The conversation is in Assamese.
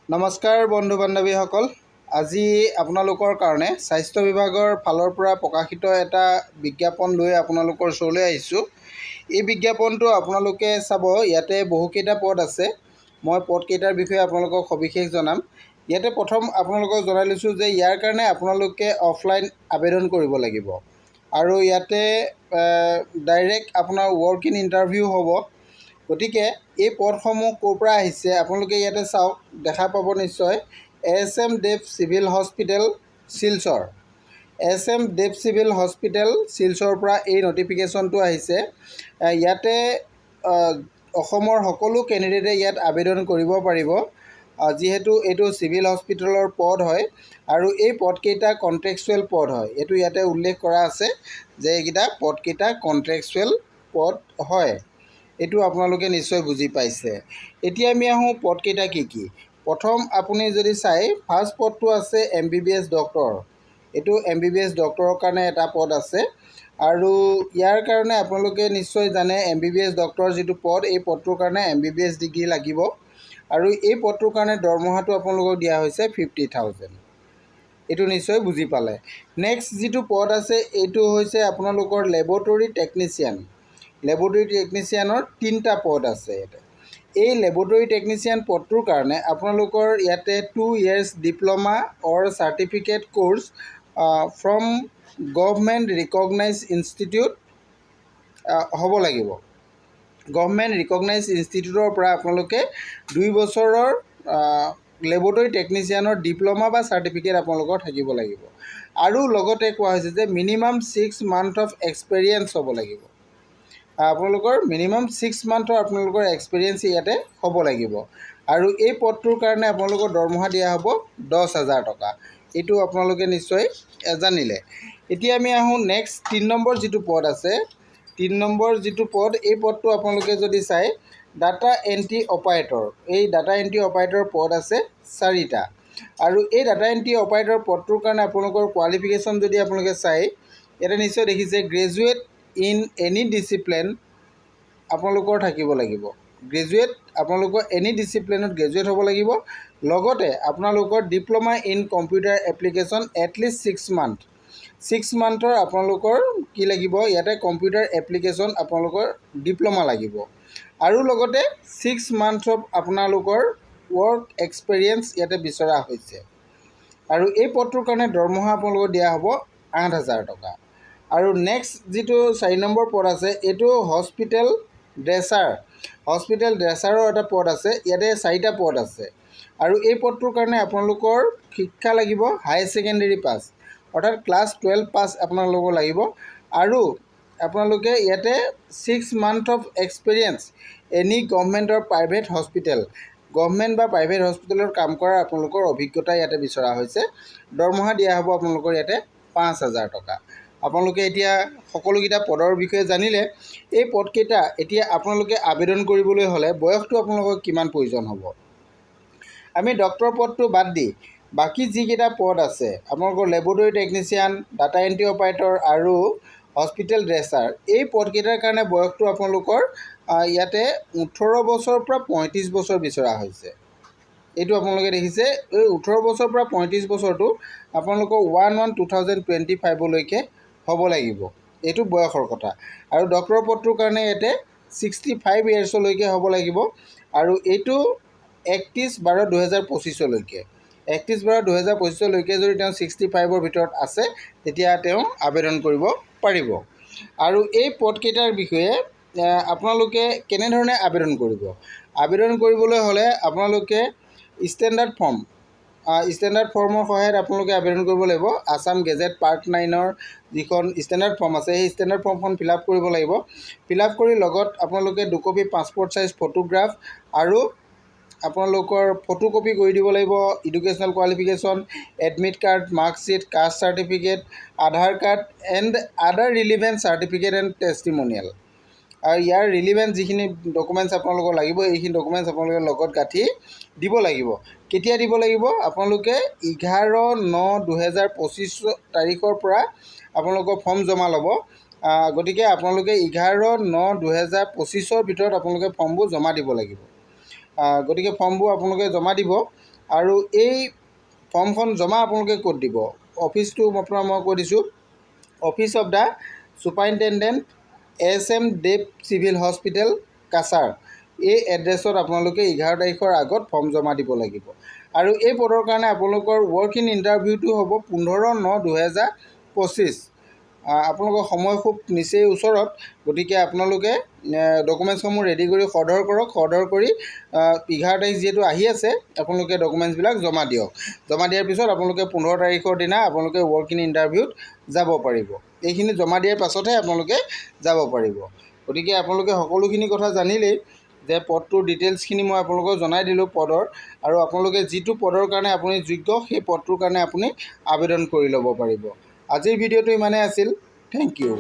নমস্কাৰ বন্ধু বান্ধৱীসকল, আজি আপোনালোকৰ কাৰণে স্বাস্থ্য বিভাগৰ ফালৰ পৰা প্ৰকাশিত এটা বিজ্ঞাপন লৈ আপোনালোকৰ ওচৰলৈ আহিছোঁ। এই বিজ্ঞাপনটো আপোনালোকে চাব, ইয়াতে বহুকেইটা পদ আছে। মই পদকেইটাৰ বিষয়ে আপোনালোকক সবিশেষ জনাম। ইয়াতে প্ৰথম আপোনালোকক জনাই লৈছোঁ যে ইয়াৰ কাৰণে আপোনালোকে অফলাইন আবেদন কৰিব লাগিব আৰু ইয়াতে ডাইৰেক্ট আপোনাৰ ৱৰ্ক ইন ইণ্টাৰভিউ হ'ব। গতিকে এই পদসমূহ ক'ৰ পৰা আহিছে আপোনালোকে ইয়াতে চাওক, দেখা পাব নিশ্চয়। এছ.এম. দেৱ চিভিল হস্পিটেল শিলচৰ, এছ.এম. দেৱ চিভিল হস্পিটেল শিলচৰৰ পৰা এই নটিফিকেশ্যনটো আহিছে। ইয়াতে অসমৰ সকলো কেণ্ডিডেটে ইয়াত আবেদন কৰিব পাৰিব, যিহেতু এইটো চিভিল হস্পিটেলৰ পদ হয় আৰু এই পদকেইটা কণ্ট্ৰেকচুৱেল পদ হয়। এইটো ইয়াতে উল্লেখ কৰা আছে যে এইকেইটা পদকেইটা কণ্ট্ৰেকচুৱেল পদ হয়। এইটো আপোনালোকে নিশ্চয় বুজি পাইছে। এতিয়া আমি আহোঁ পদকেইটা কি কি। প্ৰথম আপুনি যদি চাই, ফাৰ্ষ্ট পদটো আছে MBBS ডক্টৰ। এইটো MBBS ডক্টৰৰ কাৰণে এটা পদ আছে আৰু ইয়াৰ কাৰণে আপোনালোকে নিশ্চয় জানে MBBS ডক্টৰ যিটো পদ, এই পদটোৰ কাৰণে MBBS ডিগ্ৰী লাগিব আৰু এই পদটোৰ কাৰণে দৰমহাটো আপোনালোকক দিয়া হৈছে 50,000। এইটো নিশ্চয় বুজি পালে। নেক্সট যিটো পদ আছে এইটো হৈছে আপোনালোকৰ লেবৰেটৰী টেকনিচিয়ান। লেবৰেটৰী টেকনিচিয়ানৰ 3টা পদ আছে ইয়াতে। এই লেবৰেটৰী টেকনিচিয়ান পদটোৰ কাৰণে আপোনালোকৰ ইয়াতে 2 years diploma or certificate course from government recognise institute হ'ব লাগিব। গভৰ্ণমেণ্ট ৰিকগনাইজ ইনষ্টিটিউটৰ পৰা আপোনালোকে 2 বছৰৰ লেবৰেটৰী টেকনিচিয়ানৰ ডিপ্ল'মা বা চাৰ্টিফিকেট আপোনালোকৰ থাকিব লাগিব আৰু লগতে কোৱা হৈছে যে মিনিমাম 6 months অফ এক্সপেৰিয়েঞ্চ হ'ব লাগিব। আপোনালোকৰ মিনিমাম 6 months আপোনালোকৰ এক্সপেৰিয়েঞ্চ ইয়াতে হ'ব লাগিব আৰু এই পদটোৰ কাৰণে আপোনালোকৰ দৰমহা দিয়া হ'ব 10,000 টকা। এইটো আপোনালোকে নিশ্চয় জানিলে। এতিয়া আমি আহোঁ নেক্সট 3 নম্বৰ যিটো পদ আছে। 3 নম্বৰ যিটো পদ, এই পদটো আপোনালোকে যদি চাই, ডাটা এণ্ট্ৰি অপাৰেটৰ। এই ডাটা এণ্ট্ৰি অপাৰেটৰ পদ আছে 4টা আৰু এই ডাটা এণ্ট্ৰি অপাৰেটৰ পদটোৰ কাৰণে আপোনালোকৰ কোৱালিফিকেশ্যন যদি আপোনালোকে চাই, ইয়াতে নিশ্চয় দেখিছে গ্ৰেজুৱেট ইন এনি ডিচিপ্লিন আপোনালোকৰ থাকিব লাগিব। গ্ৰেজুৱেট আপোনালোকৰ এনি ডিচিপ্লিনত গ্ৰেজুৱেট হ'ব লাগিব। লগতে আপোনালোকৰ diploma in computer application at least 6 months। 6 monthৰ আপোনালোকৰ কি লাগিব, ইয়াতে কম্পিউটাৰ এপ্লিকেশ্যন আপোনালোকৰ ডিপ্ল'মা লাগিব আৰু লগতে 6 months অফ আপোনালোকৰ ৱৰ্ক এক্সপেৰিয়েঞ্চ ইয়াতে বিচৰা হৈছে আৰু এই পদটোৰ কাৰণে দৰমহা আপোনালোকক দিয়া হ'ব 8,000 টকা। আৰু নেক্সট যিটো 4 নম্বৰ পদ আছে, এইটো হস্পিটেল ড্ৰেছাৰ। হস্পিটেল ড্ৰেছাৰৰ এটা পদ আছে। ইয়াতে 4টা পদ আছে আৰু এই পদটোৰ কাৰণে আপোনালোকৰ শিক্ষা লাগিব হাই ছেকেণ্ডেৰী পাছ, অৰ্থাৎ ক্লাছ 12 পাছ আপোনালোকৰ লাগিব আৰু আপোনালোকে ইয়াতে 6 months of experience any government or private hospital, গভৰ্ণমেণ্ট বা প্ৰাইভেট হস্পিটেলত কাম কৰাৰ আপোনালোকৰ অভিজ্ঞতা ইয়াতে বিচৰা হৈছে। দৰমহা দিয়া হ'ব আপোনালোকৰ ইয়াতে 5,000 টকা। আপোনালোকে এতিয়া সকলোকেইটা পদৰ বিষয়ে জানিলে। এই পদকেইটা এতিয়া আপোনালোকে আবেদন কৰিবলৈ হ'লে বয়সটো আপোনালোকৰ কিমান প্ৰয়োজন হ'ব। আমি ডক্টৰ পদটো বাদ দি বাকী যিকেইটা পদ আছে, আপোনালোকৰ laboratory technician, data entry operator আৰু হস্পিটেল ড্ৰেছাৰ, এই পদকেইটাৰ কাৰণে বয়সটো আপোনালোকৰ ইয়াতে 18 বছৰৰ পৰা 35 বছৰ বিচৰা হৈছে। এইটো আপোনালোকে দেখিছে, এই 18 বছৰৰ পৰা 35 বছৰটো আপোনালোকৰ 1/1/2025লৈকে হ'ব লাগিব। এইটো বয়সৰ কথা আৰু ডক্টৰৰ পদটোৰ কাৰণে ইয়াতে 65 yearsলৈকে হ'ব লাগিব আৰু এইটো 31/12/2025লৈকে। 31/12/2025লৈকে যদি তেওঁ 65ৰ ভিতৰত আছে তেতিয়া তেওঁ আবেদন কৰিব পাৰিব। আৰু এই পদকেইটাৰ বিষয়ে আপোনালোকে কেনেধৰণে আবেদন কৰিব। আবেদন কৰিবলৈ হ'লে আপোনালোকে ষ্টেণ্ডাৰ্ড ফৰ্মৰ সহায়ত আপোনালোকে আবেদন কৰিব লাগিব। আছাম গেজেট পাৰ্ট 9ৰ যিখন ষ্টেণ্ডাৰ্ড ফৰ্ম আছে, সেই ষ্টেণ্ডাৰ্ড ফৰ্মখন ফিল আপ কৰিব লাগিব। ফিল আপ কৰি লগত আপোনালোকে 2 কপি পাছপৰ্ট চাইজ ফটোগ্ৰাফ আৰু আপোনালোকৰ ফটোকপি কৰি দিব লাগিব educational qualification, admit card, marksheet, caste certificate, Aadhaar card and other relevant certificate and testimonial. আৰু ইয়াৰ ৰিলিভেণ্ট যিখিনি ডকুমেণ্টছ আপোনালোকৰ লাগিব, এইখিনি ডকুমেণ্টছ আপোনালোকে লগত গাঁঠি দিব লাগিব। কেতিয়া দিব লাগিব, আপোনালোকে 11/9/2025 তাৰিখৰ পৰা আপোনালোকৰ ফৰ্ম জমা ল'ব। গতিকে আপোনালোকে 11/9/2025 ভিতৰত আপোনালোকে ফৰ্মবোৰ জমা দিব লাগিব। গতিকে ফৰ্মবোৰ আপোনালোকে জমা দিব আৰু এই ফৰ্মখন জমা আপোনালোকে ক'ত দিব? অফিচটো আপোনাক মই কৈ দিছোঁ, office of the superintendent SM Dev civil hospital Cachar. এই এড্ৰেছত আপোনালোকে 11 তাৰিখৰ আগত ফৰ্ম জমা দিব লাগিব। আৰু এই পদৰ কাৰণে আপোনালোকৰ ৱৰ্ক ইন ইণ্টাৰভিউটো হ'ব 15/9/2025। আপোনালোকৰ সময় খুব নিচেই ওচৰত, গতিকে আপোনালোকে ডকুমেণ্টছসমূহ ৰেডি কৰি খৰধৰ কৰক। খৰধৰ কৰি 11 তাৰিখ যিহেতু আহি আছে, আপোনালোকে ডকুমেণ্টছবিলাক জমা দিয়ক। জমা দিয়াৰ পিছত আপোনালোকে 15 তাৰিখৰ দিনা আপোনালোকে ৱৰ্ক ইন ইণ্টাৰভিউত যাব পাৰিব। এইখিনি জমা দিয়াৰ পাছতহে আপোনালোকে যাব পাৰিব। গতিকে আপোনালোকে সকলোখিনি কথা জানিলেই যে পদটোৰ ডিটেইলছখিনি মই আপোনালোকক জনাই দিলোঁ পদৰ, আৰু আপোনালোকে যিটো পদৰ কাৰণে আপুনি যোগ্য সেই পদটোৰ কাৰণে আপুনি আবেদন কৰি ল'ব পাৰিব। আজিৰ ভিডিঅ'টো ইমানেই আছিল। Thank U.